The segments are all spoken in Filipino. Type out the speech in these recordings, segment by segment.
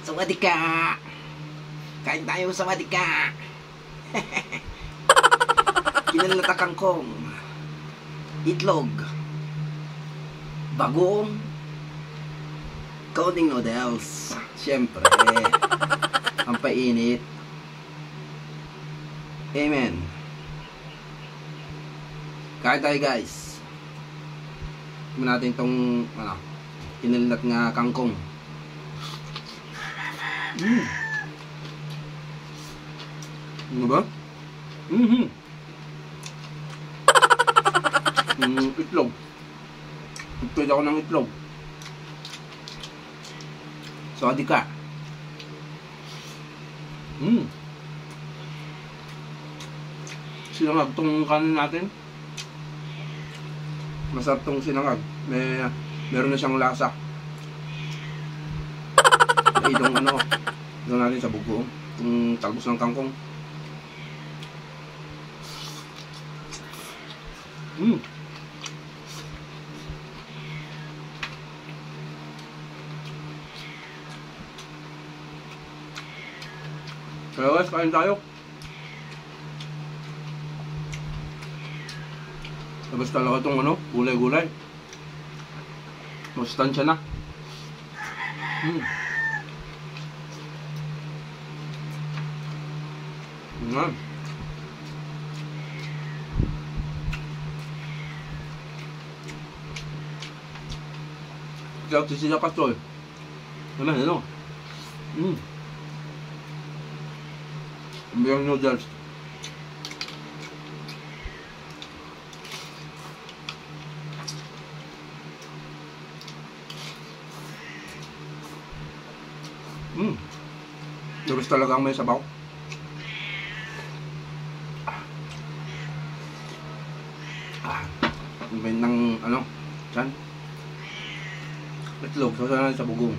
Sawadika! Kain tayo sawadika! Kinalata kangkong, itlog, bagong, kaunting noodles. Siyempre, ang painit. Amen. Kain tayo guys. Tignan natin itong kinalat nga kangkong. Ano ba? Itlog. Pwede ako ng itlog. Sawadika. Sinangag tong kanin natin. Masarap tong sinangag. Meron na siyang lasa. Itong doon natin sa bugo. Yung talbos ng kangkong. Kaya guys, kain tayo. Tapos talaga itong gulay-gulay. Mastansya na. Kaya sisila ka to eh. Ano? Yung noodles. Tapos talagang may sabaw. May ng dyan. Itlog, sasalan sa bugong.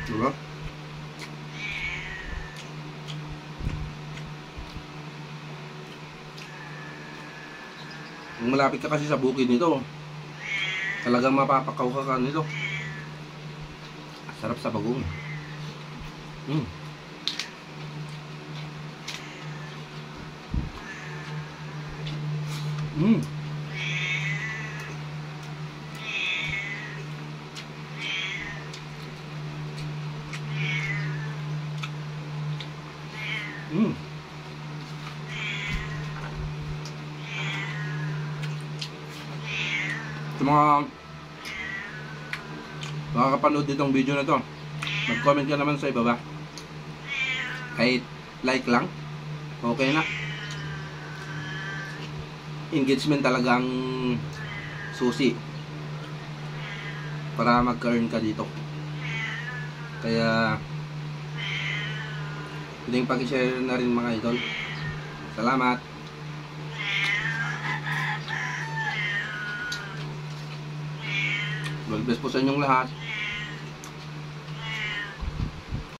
Diba? Kung malapit ka kasi sa bukid nito, talagang mapapakaw ka nito. Sarap sa bagong. Sa mga makakapanood ditong video na to, mag-comment ka naman sa ibaba. Kahit like lang, okay na. Engagement talagang susi para mag-earn ka dito. Kaya pwedeng pag-share na rin mga idol. Salamat. God bless po sa inyong lahat.